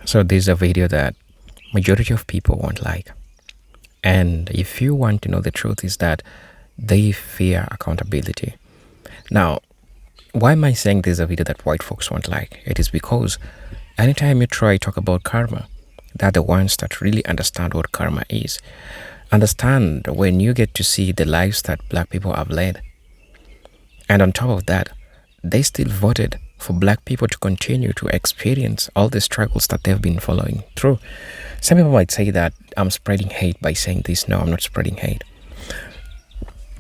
So this is a video that majority of people won't like. And if you want to know the truth is that they fear accountability. Now, why am I saying this is a video that white folks won't like? It is because anytime you try to talk about karma, they're the ones that really understand what karma is. Understand when you get to see the lives that black people have led. And on top of that, they still voted for black people to continue to experience all the struggles that they've been following through. Some people might say that I'm spreading hate by saying this. No, I'm not spreading hate.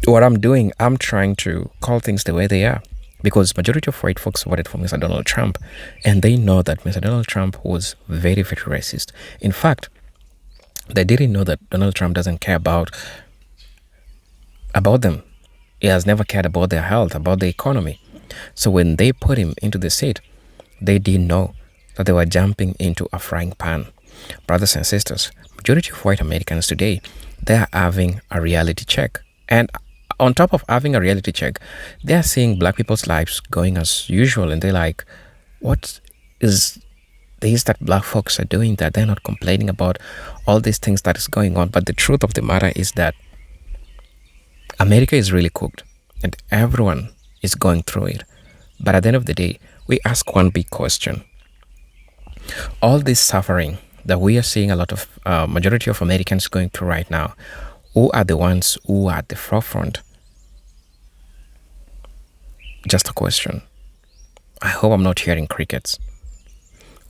What I'm doing, I'm trying to call things the way they are. Because majority of white folks voted for Mr. Donald Trump. And they know that Mr. Donald Trump was very, very racist. In fact, they didn't know that Donald Trump doesn't care about them. He has never cared about their health, about the economy. So when they put him into the seat, they didn't know that they were jumping into a frying pan. Brothers and sisters, majority of white Americans today, they are having a reality check. And on top of having a reality check, they are seeing black people's lives going as usual. And they're like, what is this that black folks are doing that they're not complaining about all these things that is going on? But the truth of the matter is that America is really cooked and everyone is going through it. But at the end of the day, we ask one big question. All this suffering that we are seeing a lot of majority of Americans going through right now, who are the ones who are at the forefront? Just a question. I hope I'm not hearing crickets.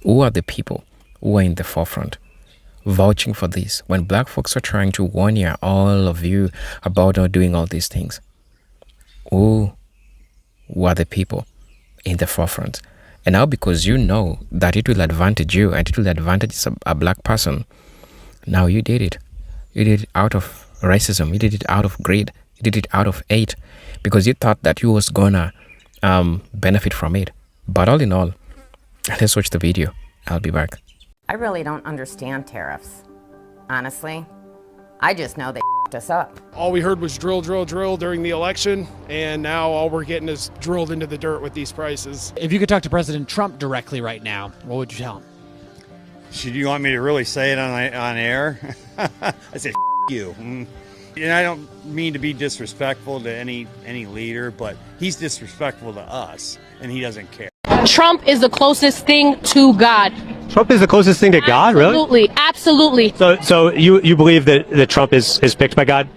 Who are the people who are in the forefront vouching for this when black folks are trying to warn you, all of you, about not doing all these things? Who are the people in the forefront? And now because you know that it will advantage you and it will advantage a black person, now you did it. You did it out of racism. You did it out of greed. You did it out of hate because you thought that you was gonna benefit from it. But all in all, let's watch the video. I'll be back. I really don't understand tariffs, honestly. I just know they f***ed us up. All we heard was drill, drill, drill during the election, and now all we're getting is drilled into the dirt with these prices. If you could talk to President Trump directly right now, what would you tell him? Should you want me to really say it on air? I say, you. And I don't mean to be disrespectful to any leader, but he's disrespectful to us, and he doesn't care. Trump is the closest thing to God. Trump is the closest thing to God, really? Absolutely. So you believe that Trump is picked by God?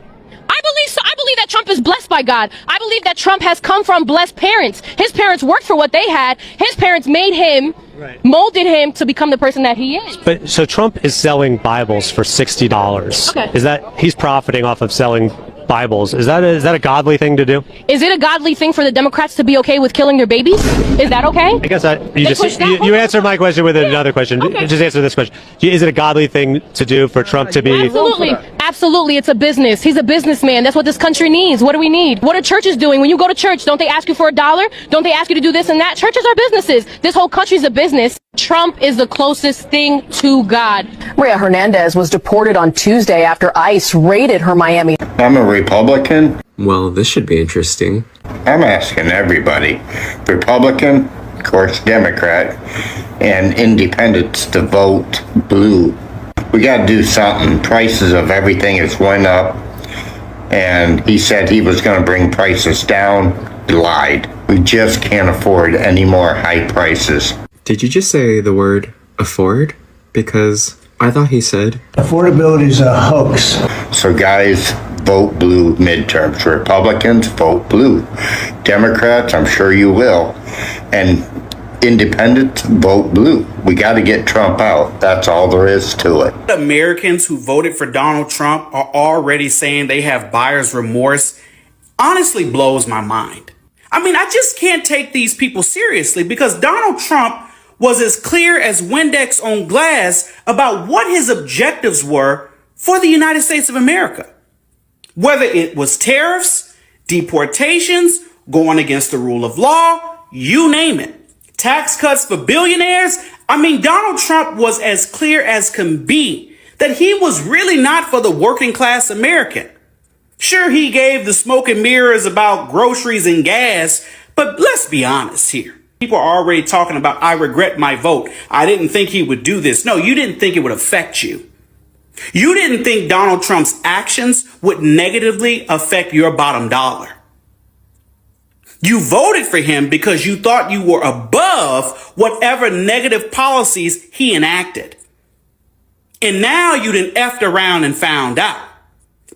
I believe so. I believe that Trump is blessed by God. I believe that Trump has come from blessed parents. His parents worked for what they had. His parents made him, molded him to become the person that he is. But so Trump is selling Bibles for $60. Okay. Is that he's profiting off of selling Bibles? Is that a godly thing to do? Is it a godly thing for the Democrats to be okay with killing their babies? Is that okay? I guess you answered my question with another question. Okay. Just answer this question. Is it a godly thing to do for Trump to be? Absolutely. It's a business. He's a businessman. That's what this country needs. What do we need? What are churches doing? When you go to church, don't they ask you for $1? Don't they ask you to do this and that? Churches are businesses. This whole country's a business. Trump is the closest thing to God. Maria Hernandez was deported on Tuesday after ICE raided her Miami. I'm a Republican. Well, this should be interesting. I'm asking everybody, Republican, of course, Democrat, and independents to vote blue. We got to do something. Prices of everything has went up, and he said he was going to bring prices down. He lied. We just can't afford any more high prices. Did you just say the word afford? Because I thought he said affordability is a hoax. So guys, vote blue midterms. Republicans, vote blue. Democrats, I'm sure you will. And independents, vote blue. We got to get Trump out. That's all there is to it. Americans who voted for Donald Trump are already saying they have buyer's remorse honestly blows my mind. I mean, I just can't take these people seriously because Donald Trump was as clear as Windex on glass about what his objectives were for the United States of America. Whether it was tariffs, deportations, going against the rule of law, you name it. Tax cuts for billionaires. I mean, Donald Trump was as clear as can be that he was really not for the working class American. Sure, he gave the smoke and mirrors about groceries and gas, but let's be honest here. People are already talking about, I regret my vote. I didn't think he would do this. No, you didn't think it would affect you. You didn't think Donald Trump's actions would negatively affect your bottom dollar. You voted for him because you thought you were above whatever negative policies he enacted. And now you done effed around and found out.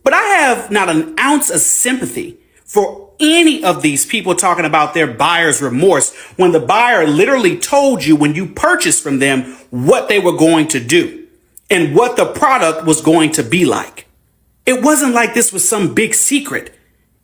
But I have not an ounce of sympathy for any of these people talking about their buyer's remorse when the buyer literally told you when you purchased from them what they were going to do and what the product was going to be like. It wasn't like this was some big secret.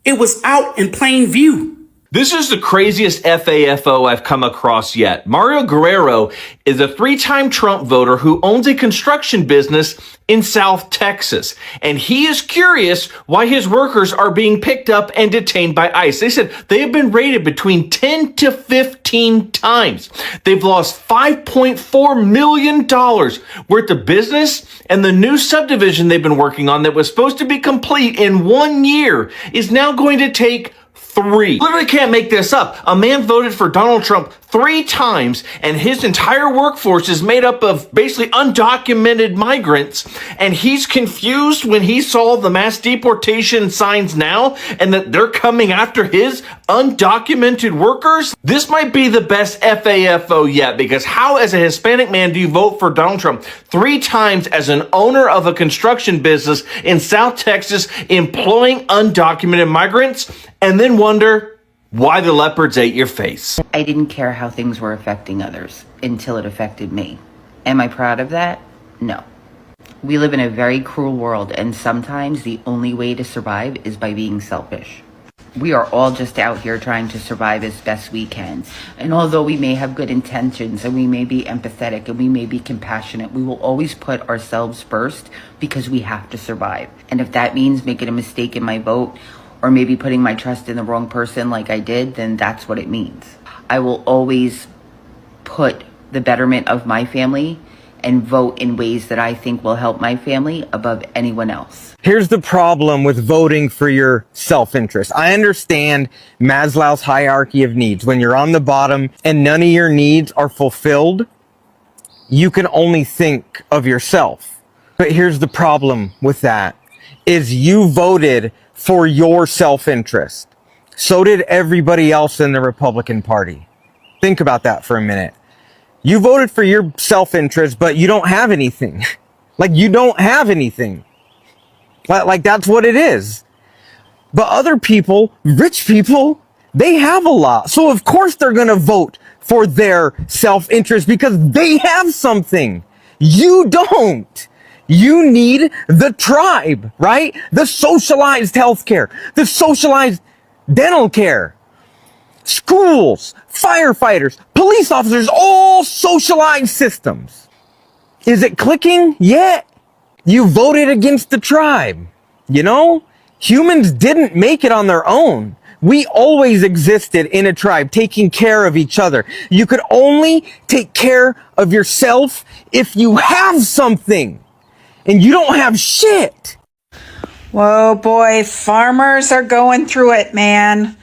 It was out in plain view. This is the craziest FAFO I've come across yet. Mario Guerrero is a 3-time Trump voter who owns a construction business in South Texas. And he is curious why his workers are being picked up and detained by ICE. They said they have been raided between 10 to 15 times. They've lost $5.4 million worth of business, and the new subdivision they've been working on that was supposed to be complete in 1 year is now going to take 3. Literally can't make this up. A man voted for Donald Trump 3 times, and his entire workforce is made up of basically undocumented migrants, and he's confused when he saw the mass deportation signs now and that they're coming after his undocumented workers. This might be the best FAFO yet, because how as a Hispanic man do you vote for Donald Trump 3 times as an owner of a construction business in South Texas employing undocumented migrants and then wonder why the leopards ate your face? I didn't care how things were affecting others until it affected me. Am I proud of that? No. We live in a very cruel world, and sometimes the only way to survive is by being selfish. We are all just out here trying to survive as best we can. And although we may have good intentions and we may be empathetic and we may be compassionate, we will always put ourselves first because we have to survive. And if that means making a mistake in my vote, or maybe putting my trust in the wrong person like I did, then that's what it means. I will always put the betterment of my family and vote in ways that I think will help my family above anyone else. Here's the problem with voting for your self-interest. I understand Maslow's hierarchy of needs. When you're on the bottom and none of your needs are fulfilled, you can only think of yourself. But here's the problem with that, is you voted for your self-interest. So did everybody else in the Republican Party. Think about that for a minute. You voted for your self-interest, but you don't have anything. Like, you don't have anything. Like, that's what it is. But other people, rich people, they have a lot. So of course they're gonna vote for their self-interest because they have something. You don't. You need the tribe, right? The socialized healthcare, the socialized dental care, schools, firefighters, police officers, all socialized systems. Is it clicking yet? You voted against the tribe. You know, humans didn't make it on their own. We always existed in a tribe, taking care of each other. You could only take care of yourself if you have something. And you don't have shit. Whoa, boy, farmers are going through it, man.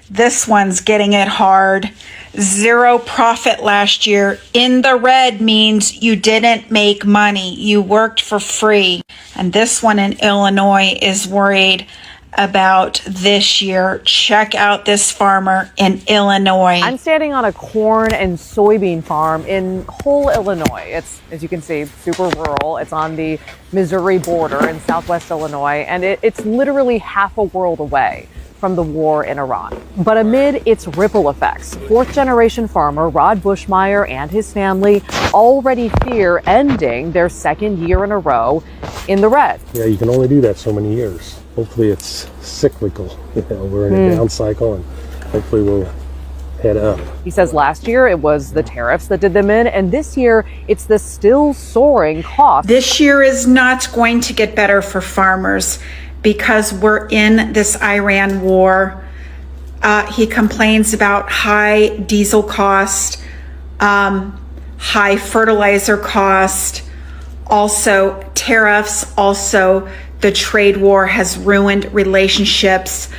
This one's getting it hard. 0 profit last year. In the red means you didn't make money. You worked for free. And this one in Illinois is worried about this year. Check out this farmer in Illinois. I'm standing on a corn and soybean farm in Hull, Illinois. It's, as you can see, super rural. It's on the Missouri border in southwest Illinois, and it's literally half a world away from the war in Iran. But amid its ripple effects, 4th-generation farmer Rod Bushmeyer and his family already fear ending their 2nd year in a row in the red. Yeah, you can only do that so many years. Hopefully it's cyclical. You know, we're in a down cycle, and hopefully we'll head up. He says last year it was the tariffs that did them in, and this year it's the still soaring cost. This year is not going to get better for farmers because we're in this Iran war. He complains about high diesel cost, high fertilizer cost, also tariffs, also the trade war has ruined relationships.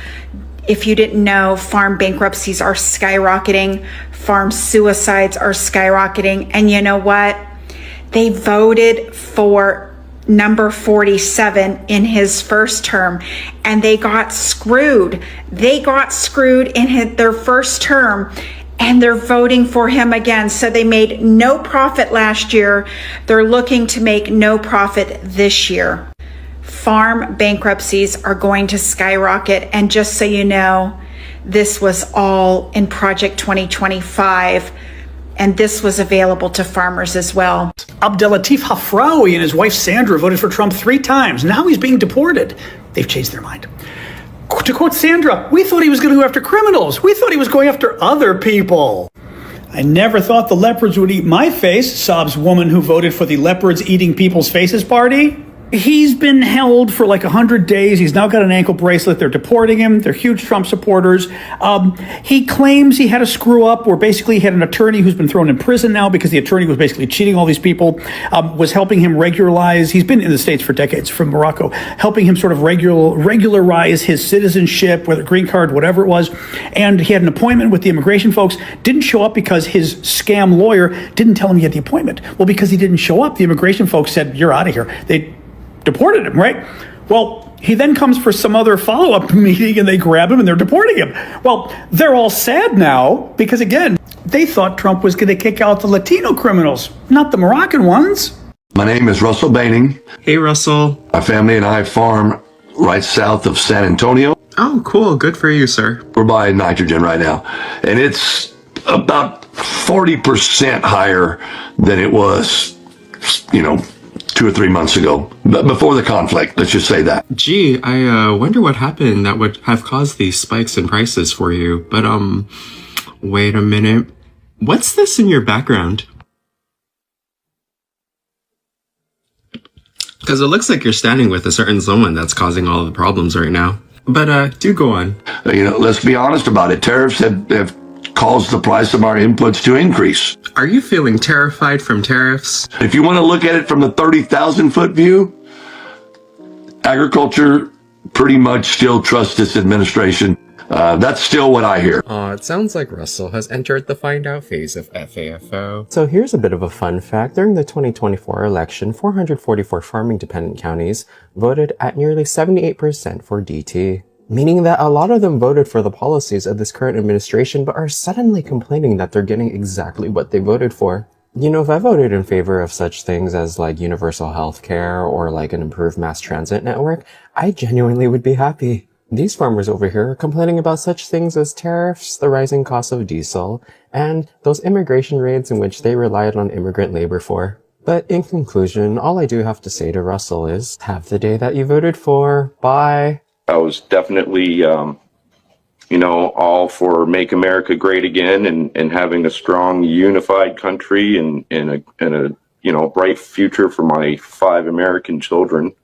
If you didn't know, farm bankruptcies are skyrocketing. farm suicides are skyrocketing. And you know what? They voted for number 47 in his first term, and they got screwed. They got screwed in their first term, and they're voting for him again. So they made no profit last year. They're looking to make no profit this year. Farm bankruptcies are going to skyrocket. And just so you know, this was all in Project 2025, and this was available to farmers as well. Abdelatif Hafraoui and his wife Sandra voted for Trump 3 times. Now he's being deported. They've changed their mind. To quote Sandra, we thought he was going to go after criminals. We thought he was going after other people. I never thought the leopards would eat my face, sobs woman who voted for the Leopards Eating People's Faces party. He's been held for like 100 days. He's now got an ankle bracelet. They're deporting him. They're huge Trump supporters. He claims he had a screw up where basically he had an attorney who's been thrown in prison now because the attorney was basically cheating all these people, was helping him regularize. He's been in the States for decades from Morocco, helping him sort of regularize his citizenship, whether green card, whatever it was. And he had an appointment with the immigration folks, didn't show up because his scam lawyer didn't tell him he had the appointment. Well, because he didn't show up, the immigration folks said, you're out of here. They deported him, right? Well, he then comes for some other follow-up meeting and they grab him and they're deporting him. Well, they're all sad now because, again, they thought Trump was going to kick out the Latino criminals, not the Moroccan ones. My name is Russell Baining. Hey, Russell. My family and I farm right south of San Antonio. Oh, cool. Good for you, sir. We're buying nitrogen right now, and it's about 40% higher than it was, 2 or 3 months ago, before the conflict. Let's just say that. Gee, I wonder what happened that would have caused these spikes in prices for you. But, wait a minute. What's this in your background? Because it looks like you're standing with a certain someone that's causing all of the problems right now. But, do go on. Let's be honest about it. Tariffs have caused the price of our inputs to increase. Are you feeling terrified from tariffs? If you want to look at it from the 30,000-foot view, agriculture pretty much still trusts this administration. That's still what I hear. It sounds like Russell has entered the find out phase of FAFO. So here's a bit of a fun fact. During the 2024 election, 444 farming dependent counties voted at nearly 78% for DT. Meaning that a lot of them voted for the policies of this current administration, but are suddenly complaining that they're getting exactly what they voted for. If I voted in favor of such things as like universal health care or like an improved mass transit network, I genuinely would be happy. These farmers over here are complaining about such things as tariffs, the rising cost of diesel, and those immigration raids in which they relied on immigrant labor for. But in conclusion, all I do have to say to Russell is, have the day that you voted for. Bye. I was definitely, all for Make America Great Again and having a strong, unified country and a bright future for my 5 American children.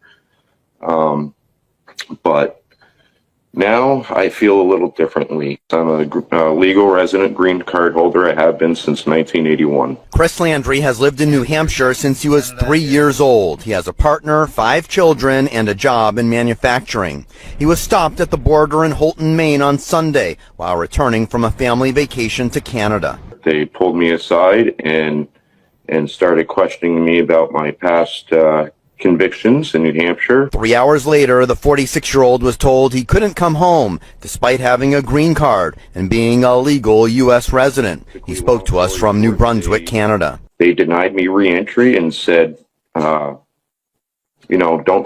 But now I feel a little differently. I'm a legal resident green card holder. I have been since 1981. Chris Landry has lived in New Hampshire since he was 3 years old. He has a partner, 5 children, and a job in manufacturing. He was stopped at the border in Holton, Maine on Sunday while returning from a family vacation to Canada. They pulled me aside and started questioning me about my past convictions in New Hampshire. 3 hours later, the 46-year-old was told he couldn't come home despite having a green card and being a legal U.S. resident. He spoke to us from New Brunswick, Canada. They denied me re-entry and said, don't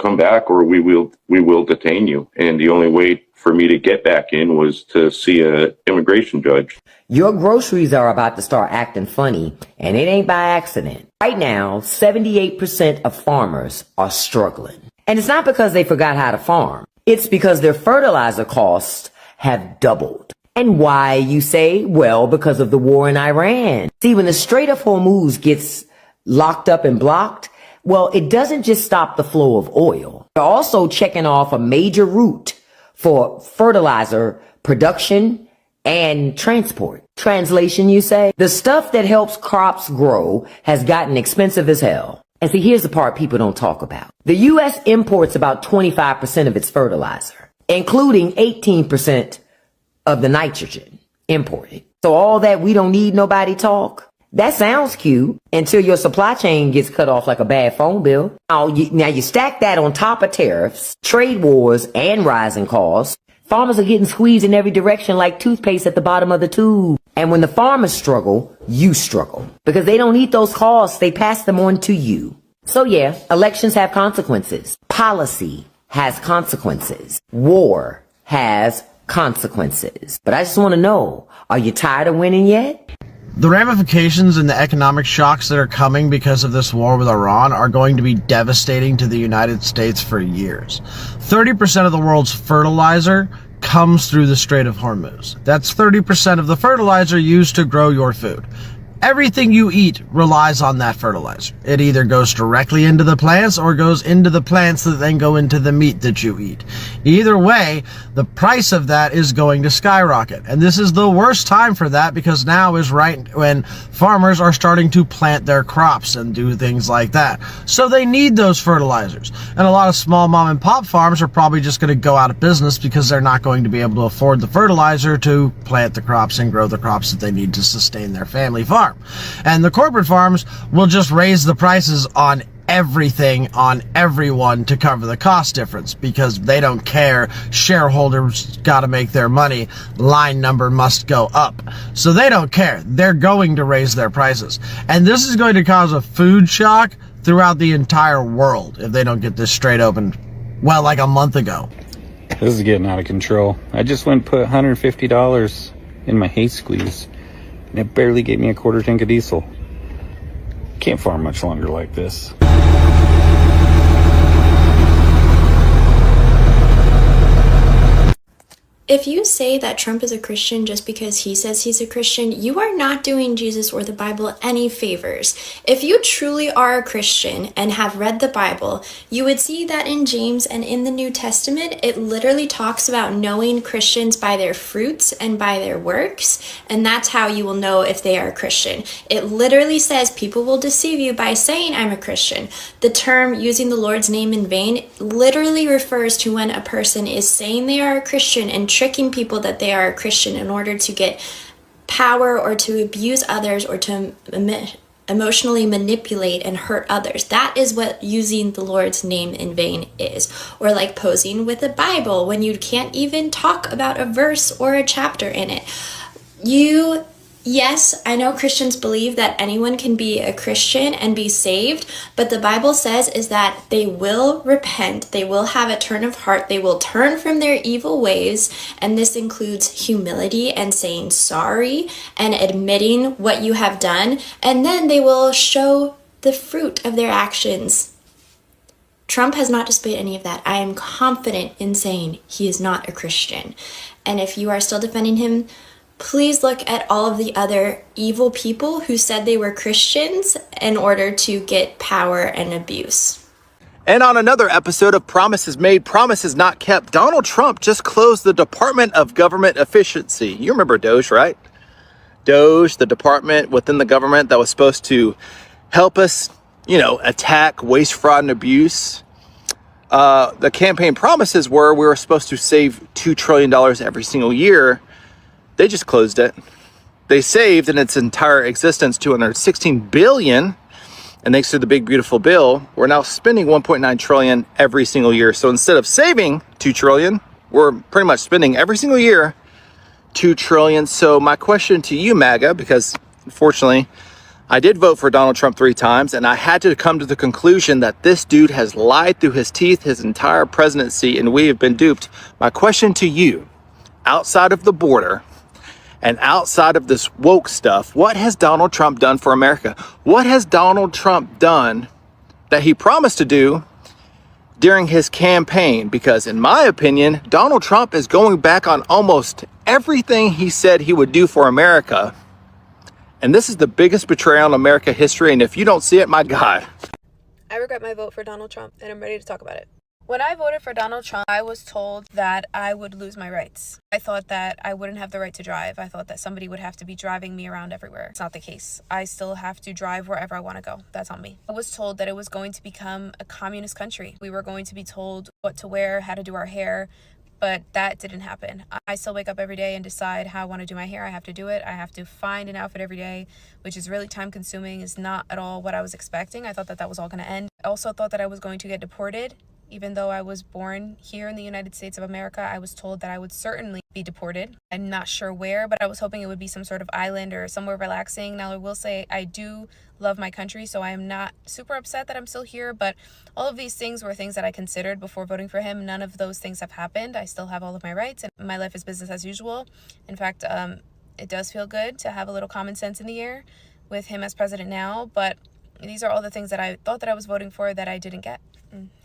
come back or we will detain you. And the only way for me to get back in was to see an immigration judge. Your groceries are about to start acting funny, and it ain't by accident. Right now, 78% of farmers are struggling. And it's not because they forgot how to farm. It's because their fertilizer costs have doubled. And why, you say? Well, because of the war in Iran. See, when the Strait of Hormuz gets locked up and blocked, well, it doesn't just stop the flow of oil. They're also checking off a major route for fertilizer production and transport. Translation, you say? The stuff that helps crops grow has gotten expensive as hell. And see, here's the part people don't talk about. The U.S. imports about 25% of its fertilizer, including 18% of the nitrogen imported. So all that we don't need nobody talk, that sounds cute until your supply chain gets cut off like a bad phone bill. Now you stack that on top of tariffs, trade wars, and rising costs. Farmers are getting squeezed in every direction like toothpaste at the bottom of the tube. And when the farmers struggle, you struggle. Because they don't eat those costs, they pass them on to you. So yeah, elections have consequences. Policy has consequences. War has consequences. But I just want to know, are you tired of winning yet? The ramifications and the economic shocks that are coming because of this war with Iran are going to be devastating to the United States for years. 30% of the world's fertilizer comes through the Strait of Hormuz. That's 30% of the fertilizer used to grow your food. Everything you eat relies on that fertilizer. It either goes directly into the plants or goes into the plants that then go into the meat that you eat. Either way, the price of that is going to skyrocket. And this is the worst time for that because now is right when farmers are starting to plant their crops and do things like that. So they need those fertilizers. And a lot of small mom and pop farms are probably just going to go out of business because they're not going to be able to afford the fertilizer to plant the crops and grow the crops that they need to sustain their family farm. And the corporate farms will just raise the prices on everything on everyone to cover the cost difference because they don't care. Shareholders got to make their money. Line number must go up. So they don't care. They're going to raise their prices. And this is going to cause a food shock throughout the entire world if they don't get this straight open, well, like a month ago. This is getting out of control. I just went and put $150 in my hay squeeze. And it barely gave me a quarter tank of diesel. Can't farm much longer like this. If you say that Trump is a Christian just because he says he's a Christian, you are not doing Jesus or the Bible any favors. If you truly are a Christian and have read the Bible, you would see that in James and in the New Testament, it literally talks about knowing Christians by their fruits and by their works, and that's how you will know if they are a Christian. It literally says people will deceive you by saying I'm a Christian. The term using the Lord's name in vain literally refers to when a person is saying they are a Christian and tricking people that they are a Christian in order to get power or to abuse others or to emotionally manipulate and hurt others. That is what using the Lord's name in vain is. Or like posing with a Bible when you can't even talk about a verse or a chapter in it. Yes, I know Christians believe that anyone can be a Christian and be saved, but the Bible says is that they will repent, they will have a turn of heart, they will turn from their evil ways, and this includes humility and saying sorry and admitting what you have done, and then they will show the fruit of their actions. Trump has not displayed any of that. I am confident in saying he is not a Christian. And if you are still defending him, please look at all of the other evil people who said they were Christians in order to get power and abuse. And on another episode of Promises Made, Promises Not Kept, Donald Trump just closed the Department of Government Efficiency. You remember DOGE, right? DOGE, the department within the government that was supposed to help us, attack waste, fraud, and abuse. The campaign promises were we were supposed to save $2 trillion every single year. They just closed it. They saved in its entire existence $216 billion. And thanks to the big, beautiful bill, we're now spending $1.9 trillion every single year. So instead of saving $2 trillion, we're pretty much spending every single year $2 trillion. So my question to you, MAGA, because unfortunately, I did vote for Donald Trump 3 times, and I had to come to the conclusion that this dude has lied through his teeth his entire presidency, and we have been duped. My question to you, outside of the border, and outside of this woke stuff, what has Donald Trump done for America? What has Donald Trump done that he promised to do during his campaign? Because in my opinion, Donald Trump is going back on almost everything he said he would do for America. And this is the biggest betrayal in American history. And if you don't see it, my God. I regret my vote for Donald Trump, and I'm ready to talk about it. When I voted for Donald Trump, I was told that I would lose my rights. I thought that I wouldn't have the right to drive. I thought that somebody would have to be driving me around everywhere. It's not the case. I still have to drive wherever I want to go. That's on me. I was told that it was going to become a communist country. We were going to be told what to wear, how to do our hair, But that didn't happen. I still wake up every day and decide how I want to do my hair. I have to do it. I have to find an outfit every day, which is really time consuming. Is not at all what I was expecting. I thought that was all going to end. I also thought that I was going to get deported. Even though I was born here in the United States of America, I was told that I would certainly be deported. I'm not sure where, but I was hoping it would be some sort of island or somewhere relaxing. Now, I will say I do love my country, so I am not super upset that I'm still here, but all of these things were things that I considered before voting for him. None of those things have happened. I still have all of my rights, and my life is business as usual. In fact, it does feel good to have a little common sense in the air with him as president now, but these are all the things that I thought that I was voting for that I didn't get.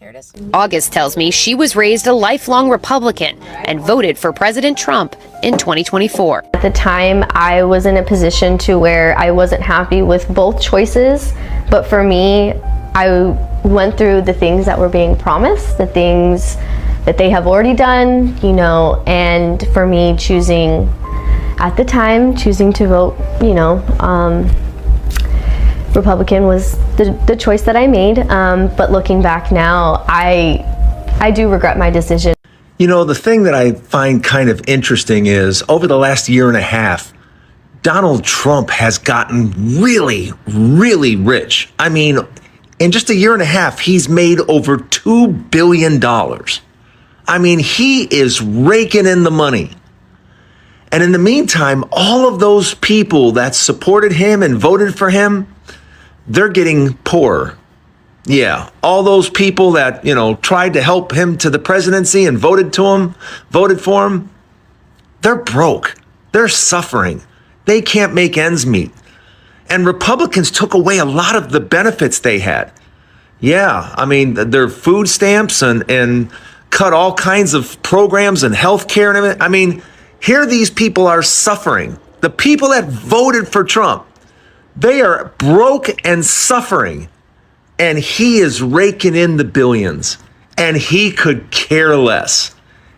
Here it is. August tells me she was raised a lifelong Republican and voted for President Trump in 2024. At the time, I was in a position to where I wasn't happy with both choices, but for me, I went through the things that were being promised, the things that they have already done, you know, and for me choosing to vote, Republican was the choice that I made, but looking back now, I do regret my decision. You know, the thing that I find kind of interesting is over the last year and a half, Donald Trump has gotten really, really rich. I mean, in just a year and a half, he's made over $2 billion. I mean, he is raking in the money. And in the meantime, all of those people that supported him and voted for him, they're getting poorer. Yeah, all those people that, you know, tried to help him to the presidency and voted for him, they're broke. They're suffering. They can't make ends meet. And Republicans took away a lot of the benefits they had. Yeah, I mean, their food stamps and cut all kinds of programs and health care and everything. I mean, here these people are suffering. The people that voted for Trump, they are broke and suffering, and he is raking in the billions, and he could care less.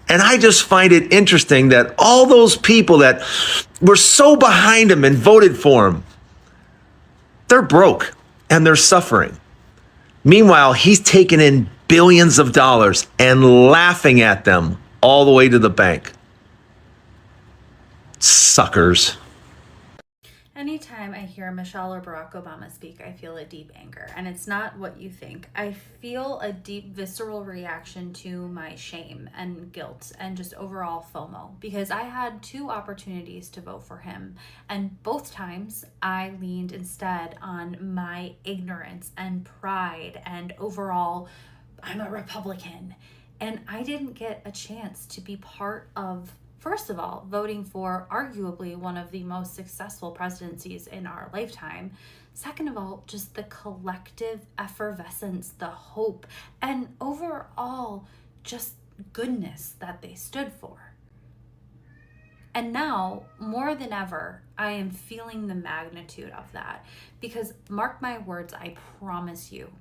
And I just find it interesting that all those people that were so behind him and voted for him, they're broke and they're suffering. Meanwhile, he's taking in billions of dollars and laughing at them all the way to the bank. Suckers. Anytime I hear Michelle or Barack Obama speak, I feel a deep anger, and it's not what you think. I feel a deep visceral reaction to my shame and guilt and just overall FOMO, because I had 2 opportunities to vote for him, and both times I leaned instead on my ignorance and pride and overall, I'm a Republican, and I didn't get a chance to be part of, first of all, voting for arguably one of the most successful presidencies in our lifetime. Second of all, just the collective effervescence, the hope, and overall just goodness that they stood for. And now, more than ever, I am feeling the magnitude of that, because mark my words, I promise you,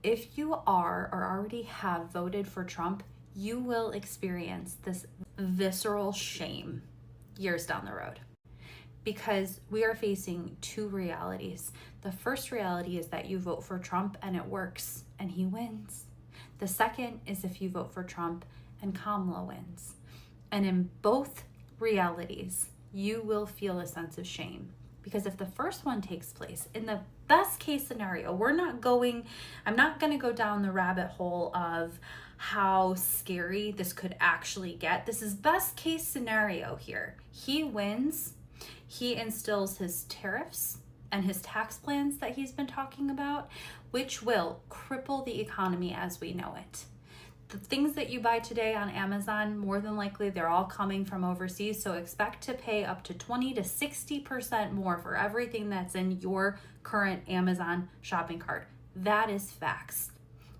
if you are or already have voted for Trump, you will experience this visceral shame years down the road, because we are facing 2 realities. The first reality is that you vote for Trump and it works and he wins. The second is if you vote for Trump and Kamala wins. And in both realities, you will feel a sense of shame, because if the first one takes place, in the best case scenario, I'm not going to go down the rabbit hole of how scary this could actually get. This is best case scenario here. He wins, he instills his tariffs and his tax plans that he's been talking about, which will cripple the economy as we know it. The things that you buy today on Amazon, more than likely they're all coming from overseas, so expect to pay up to 20 to 60% more for everything that's in your current Amazon shopping cart. That is facts.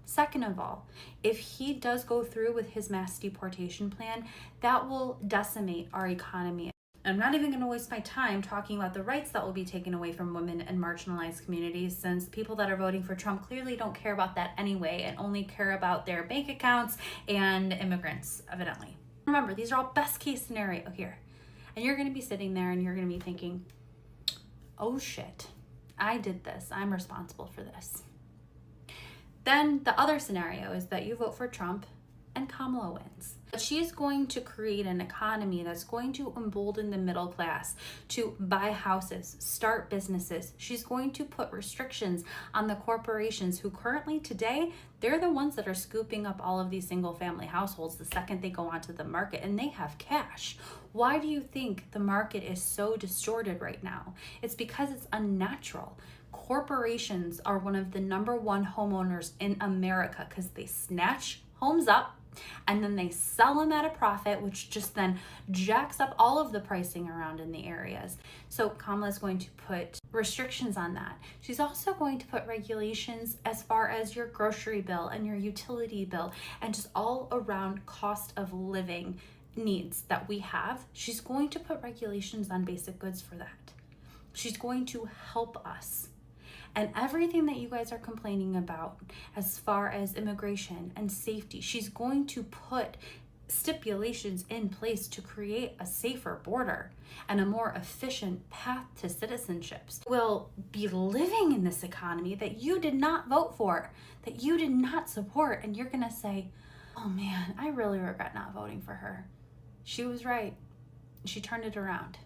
Second of all, if he does go through with his mass deportation plan, that will decimate our economy. I'm not even going to waste my time talking about the rights that will be taken away from women and marginalized communities, since people that are voting for Trump clearly don't care about that anyway and only care about their bank accounts and immigrants, evidently. Remember, these are all best case scenario here. And you're going to be sitting there and you're going to be thinking, oh shit, I did this. I'm responsible for this. Then the other scenario is that you vote for Trump and Kamala wins. But she is going to create an economy that's going to embolden the middle class to buy houses, start businesses. She's going to put restrictions on the corporations who currently today, they're the ones that are scooping up all of these single family households the second they go onto the market, and they have cash. Why do you think the market is so distorted right now? It's because it's unnatural. Corporations are one of the #1 homeowners in America because they snatch homes up and then they sell them at a profit, which just then jacks up all of the pricing around in the areas. So Kamala is going to put restrictions on that. She's also going to put regulations as far as your grocery bill and your utility bill and just all around cost of living needs that we have. She's going to put regulations on basic goods for that. She's going to help us. And everything that you guys are complaining about as far as immigration and safety, she's going to put stipulations in place to create a safer border and a more efficient path to citizenships. We'll be living in this economy that you did not vote for, that you did not support, and you're gonna say, oh man, I really regret not voting for her. She was right. She turned it around.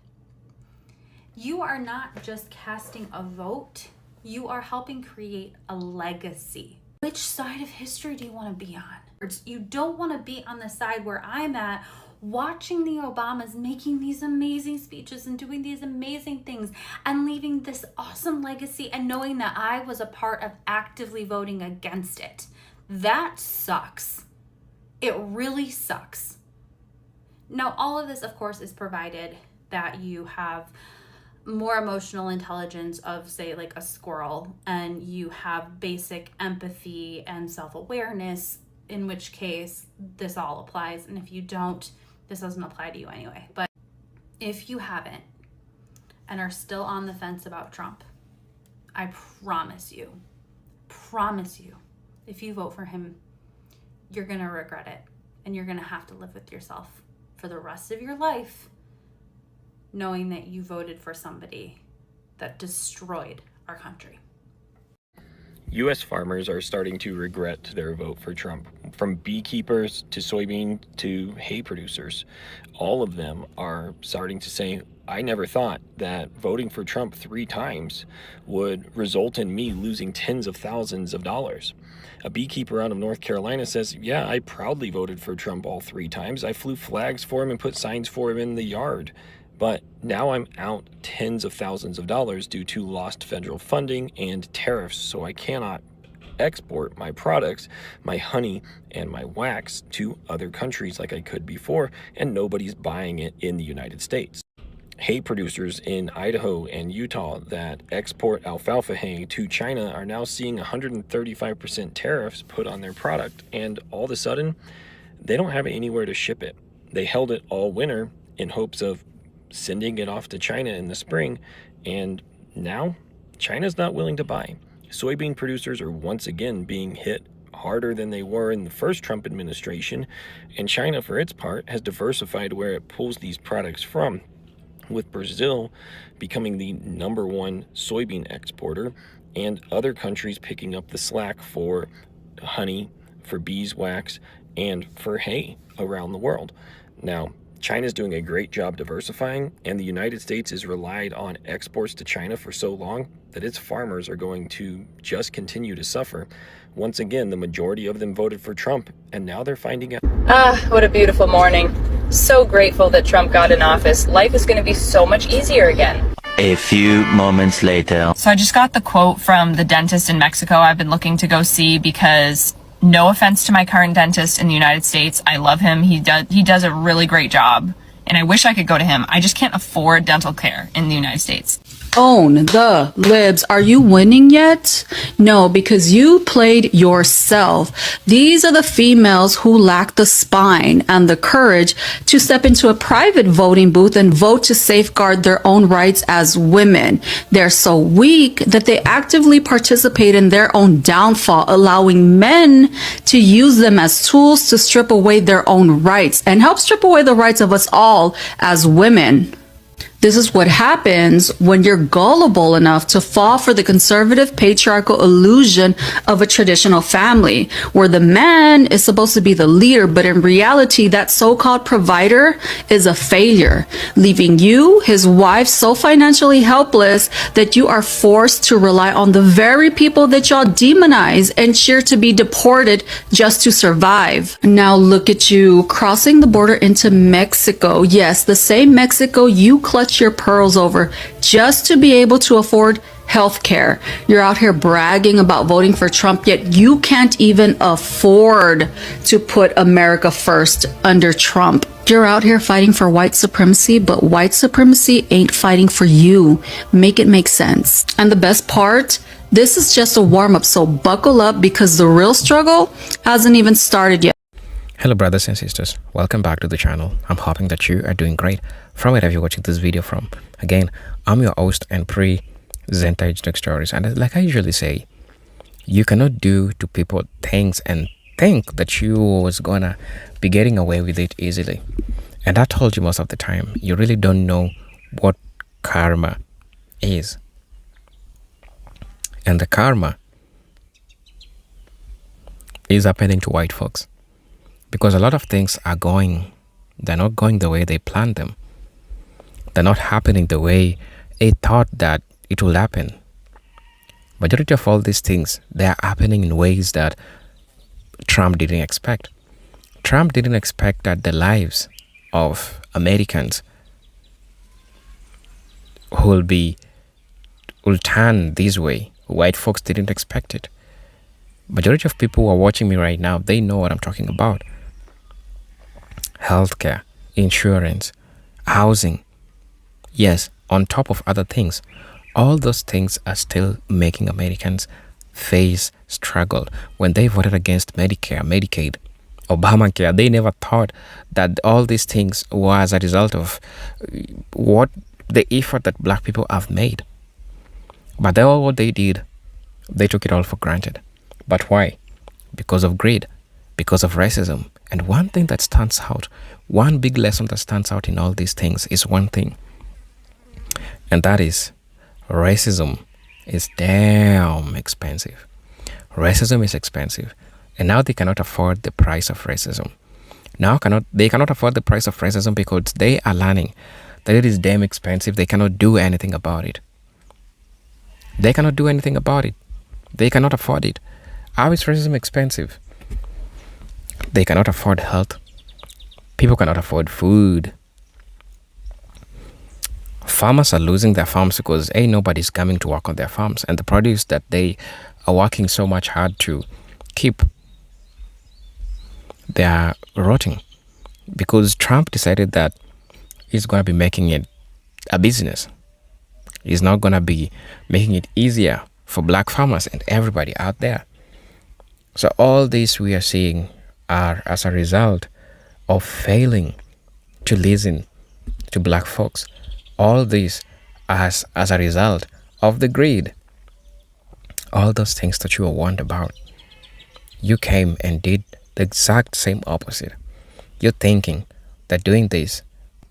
You are not just casting a vote, you are helping create a legacy. Which side of history do you want to be on? You don't want to be on the side where I'm at, watching the Obamas making these amazing speeches and doing these amazing things and leaving this awesome legacy and knowing that I was a part of actively voting against it. That sucks. It really sucks. Now, all of this, of course, is provided that you have more emotional intelligence of, say, like a squirrel, and you have basic empathy and self-awareness, in which case this all applies. And if you don't, this doesn't apply to you anyway. But if you haven't and are still on the fence about Trump, I promise you, if you vote for him, you're gonna regret it, and you're gonna have to live with yourself for the rest of your life, knowing that you voted for somebody that destroyed our country. U.S. farmers are starting to regret their vote for Trump. From beekeepers to soybean to hay producers, all of them are starting to say, I never thought that voting for Trump 3 times would result in me losing tens of thousands of dollars. A beekeeper out of North Carolina says, yeah, I proudly voted for Trump all 3 times. I flew flags for him and put signs for him in the yard. But now I'm out tens of thousands of dollars due to lost federal funding and tariffs, so I cannot export my products, my honey and my wax, to other countries like I could before, and nobody's buying it in the United States. Hay producers in Idaho and Utah that export alfalfa hay to China are now seeing 135% tariffs put on their product, and all of a sudden, they don't have anywhere to ship it. They held it all winter in hopes of sending it off to China in the spring, and now China's not willing to buy. Soybean producers are once again being hit harder than they were in the first Trump administration, and China, for its part, has diversified where it pulls these products from, with Brazil becoming the #1 soybean exporter and other countries picking up the slack for honey, for beeswax, and for hay around the world. Now, China's doing a great job diversifying, and the United States has relied on exports to China for so long that its farmers are going to just continue to suffer. Once again, the majority of them voted for Trump, and now they're finding out. What a beautiful morning. So grateful that Trump got in office. Life is going to be so much easier again. A few moments later. So I just got the quote from the dentist in Mexico I've been looking to go see, because no offense to my current dentist in the United States, I love him. He does a really great job, and I wish I could go to him. I just can't afford dental care in the United States. Own the libs. Are you winning yet? No, because you played yourself. These are the females who lack the spine and the courage to step into a private voting booth and vote to safeguard their own rights as women. They're so weak that they actively participate in their own downfall, allowing men to use them as tools to strip away their own rights and help strip away the rights of us all as women. This is what happens when you're gullible enough to fall for the conservative patriarchal illusion of a traditional family, where the man is supposed to be the leader, but in reality, that so-called provider is a failure, leaving you, his wife, so financially helpless that you are forced to rely on the very people that y'all demonize and cheer to be deported just to survive. Now look at you crossing the border into Mexico. Yes, the same Mexico you clutch your pearls over just to be able to afford health care. You're out here bragging about voting for Trump, yet you can't even afford to put America first under Trump. You're out here fighting for white supremacy, but white supremacy ain't fighting for you. Make it make sense. And the best part, this is just a warm-up, so buckle up because the real struggle hasn't even started yet. Hello brothers and sisters, welcome back to the channel. I'm hoping that you are doing great from wherever you're watching this video from. Again, I'm your host and presenter Tech Stories, and like I usually say, you cannot do to people things and think that you was gonna be getting away with it easily. And I told you most of the time, you really don't know what karma is. And the karma is happening to white folks. Because a lot of things are they're not going the way they planned them. They're not happening the way they thought that it will happen. Majority of all these things, they are happening in ways that Trump didn't expect. Trump didn't expect that the lives of Americans will turn this way. White folks didn't expect it. Majority of people who are watching me right now, they know what I'm talking about. Healthcare, insurance, housing. Yes, on top of other things. All those things are still making Americans face struggle. When they voted against Medicare, Medicaid, Obamacare, they never thought that all these things was a result of what the effort that black people have made. But what they did, they took it all for granted. But why? Because of greed, because of racism. And one thing that stands out, one big lesson that stands out in all these things is one thing. And that is racism is damn expensive. Racism is expensive. And now they cannot afford the price of racism. They cannot afford the price of racism because they are learning that it is damn expensive. They cannot do anything about it. They cannot do anything about it. They cannot afford it. How is racism expensive? They cannot afford health. People cannot afford food. Farmers are losing their farms because nobody's coming to work on their farms, and the produce that they are working so much hard to keep, they are rotting because Trump decided that he's going to be making it a business. He's not going to be making it easier for black farmers and everybody out there. So all this we are seeing are as a result of failing to listen to black folks. All this as a result of the greed. All those things that you were warned about. You came and did the exact same opposite. You're thinking that doing this,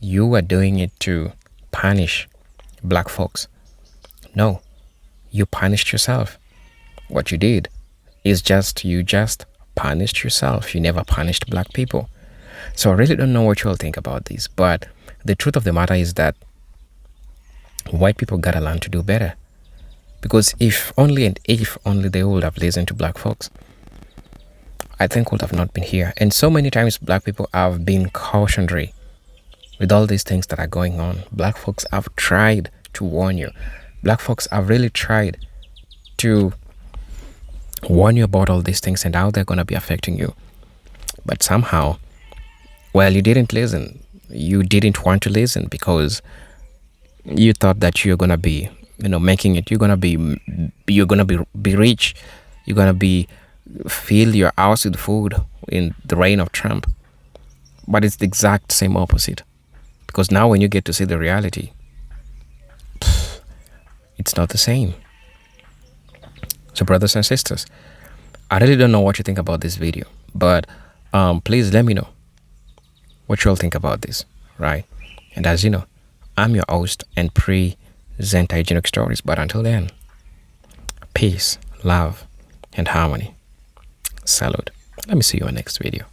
you were doing it to punish black folks. No, you punished yourself. What you did is you just punished yourself. You never punished black people. So I really don't know what you all think about this, but the truth of the matter is that white people gotta learn to do better. Because if only they would have listened to black folks, I think would have not been here. And so many times black people have been cautionary with all these things that are going on. Black folks have tried to warn you. Black folks have really tried to warn you about all these things and how they're going to be affecting you. But somehow, well, you didn't listen. You didn't want to listen because you thought that you're going to be, making it. You're going to be rich. You're going to fill your house with food in the reign of Trump. But it's the exact same opposite. Because now when you get to see the reality, it's not the same. So brothers and sisters, I really don't know what you think about this video, but please let me know what you all think about this, right? And as you know, I'm your host and presenter Hygienic Stories. But until then, peace, love, and harmony. Salute. Let me see you in the next video.